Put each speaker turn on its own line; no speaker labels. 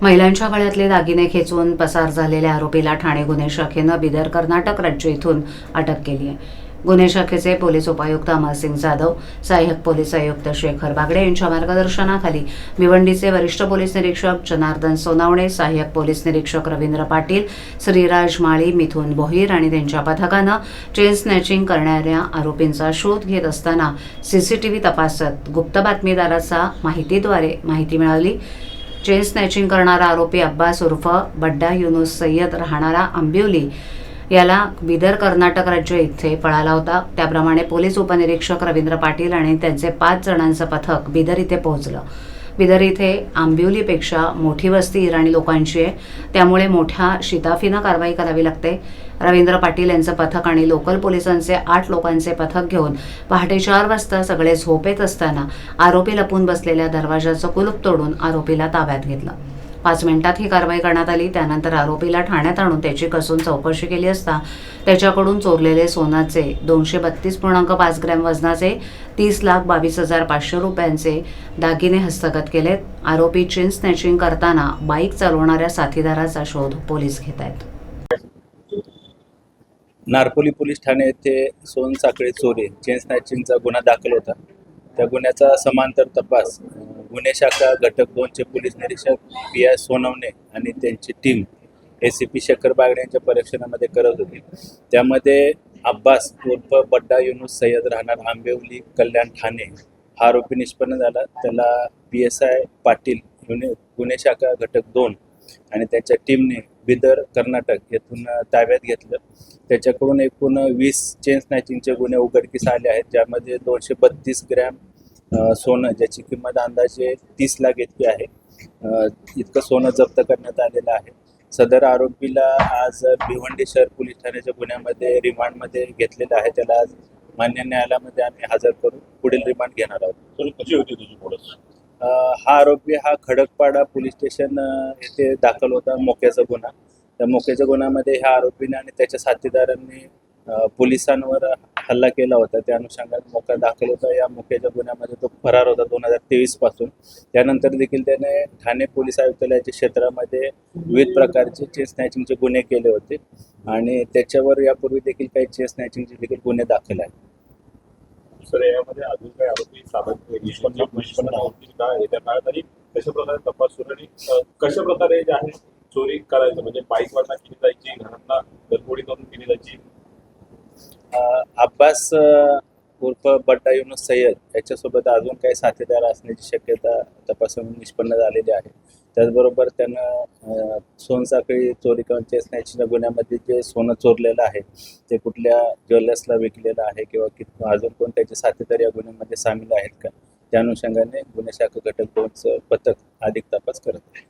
महिलांच्या गळ्यातले दागिने खेचून पसार झालेल्या आरोपीला ठाणे गुन्हे शाखेनं बिदर कर्नाटक राज्य इथून अटक केली आहे। गुन्हे शाखेचे पोलीस उपायुक्त अमरसिंग जाधव, सहाय्यक पोलीस आयुक्त शेखर बागडे यांच्या मार्गदर्शनाखाली भिवंडीचे वरिष्ठ पोलीस निरीक्षक जनार्दन सोनावणे, सहाय्यक पोलीस निरीक्षक रवींद्र पाटील, श्रीराज माळी, मिथुन भोईर आणि त्यांच्या पथकानं चेन स्नॅचिंग करणाऱ्या आरोपींचा शोध घेत असताना सीसीटीव्ही तपासत गुप्त बातमीदाराचा माहिती मिळाली। चेन स्नॅचिंग करणारा आरोपी अब्बास उर्फ बड्डा युनुस सय्यद राहणारा आंबिवली याला बिदर कर्नाटक राज्य इथे पळाला होता। त्याप्रमाणे पोलीस उपनिरीक्षक रवींद्र पाटील आणि त्यांचे 5 जणांचं पथक बिदर इथे पोहोचलं। बिदर इथे आंबिवलीपेक्षा मोठी वस्ती इराणी लोकांची आहे, त्यामुळे मोठ्या शिताफीनं कारवाई करावी लागते। रवींद्र पाटील यांचं पथक आणि लोकल पोलिसांचे 8 लोकांचे पथक घेऊन पहाटे 4 वाजता सगळे झोपेत असताना आरोपी लपून बसलेल्या दरवाजाचं कुलूप तोडून आरोपीला ताब्यात घेतलं। 5 मिनिटात ही कारवाई करण्यात आली। त्यानंतर आरोपीला ठाण्यात आणून त्याची कसून चौकशी केली असता त्याच्याकडून चोरलेले सोन्याचे 232.5 ग्रॅम वजनाचे 30,22,500 रुपयांचे दागिने हस्तगत केलेत। आरोपी चेन स्नॅचिंग करताना बाईक चालवणाऱ्या साथीदाराचा शोध पोलीस घेत आहेत।
नारपोली पोलीस ठाणे येथे सोनसाखळी चोरी चेन स्नॅचिंगचा गुन्हा दाखल होता। त्या गुन्ह्याचा समांतर तपास गुन्हे शाखा घटक 2 चे पोलीस निरीक्षक पी.आय. सोनवणे आणि त्यांची टीम एसीपी शेखर बागडे यांच्या परीक्षणामध्ये करत होती। त्यामध्ये अब्बास उर्फ बड्डा युनुस सय्यद राहणार आंबिवली कल्याण ठाणे हा आरोपी निष्पन्न झाला। त्याला PSI पाटील गुन्हे शाखा घटक 2 आणि त्याच्या टीमने बिदर कर्नाटक येथून ताब्यात घेतलं। त्याच्याकडून एकूण 20 चेन स्नॅचिंगचे गुन्हे उघडकीस आले आहेत, ज्यामध्ये 232 ग्रॅम सोनं ज्याची किंमत अंदाजे 30 लाख इतकी आहे इतकं सोनं जप्त करण्यात आलेलं आहे। सदर आरोपीला आज भिवंडी शहर पोलीस ठाण्याच्या गुन्ह्यामध्ये रिमांडमध्ये घेतलेलं आहे। त्याला आज मान्य न्यायालयामध्ये आम्ही हजर करून पुढील रिमांड घेणार आहोत।
कशी होती तुझी पोलीस?
हा आरोपी हा खडकपाडा पोलीस स्टेशन येथे दाखल होता मोक्याचा गुन्हा। त्या मोक्याच्या गुन्ह्यामध्ये ह्या आरोपीने आणि त्याच्या साथीदारांनी पोलिसांवर हल्ला केला होता। त्या अनुषंगाने मोका दाखल होता। या मोक्याच्या गुन्ह्यामध्ये तो फरार होता 2023 पासून। त्यानंतर देखील त्याने ठाणे पोलीस आयुक्तालयाच्या क्षेत्रामध्ये विविध प्रकारचे चेन स्नॅचिंगचे गुन्हे केले होते आणि त्याच्यावर यापूर्वी देखील काही चेन स्नॅचिंगचे देखील गुन्हे दाखल आहेत।
सर, यामध्ये अजून काही आरोपी निष्पन्न होतील का येत्या काळात आणि कशा प्रकारे तपास सुरू आणि कशा प्रकारे जे आहे चोरी करायचं, म्हणजे बाईकवरनं केली जायची, घरातला गरबोडी करून केली जायची?
अब्बास उर्फ बड्डा युनुस सय्यद याच्यासोबत अजून काही साथीदार असण्याची शक्यता तपासून निष्पन्न झालेली आहे। त्याचबरोबर त्यानं सोनसाखळी चोरी किंवा चेन स्नॅचिंगच्या गुन्ह्यामध्ये जे सोनं चोरलेलं आहे ते कुठल्या ज्वेलर्सला विकलेलं आहे किंवा अजून कोण त्याचे साथीदार या गुन्ह्यामध्ये सामील आहेत का, त्या अनुषंगाने गुन्हे शाखा घटक 2चं पथक अधिक तपास करत आहे।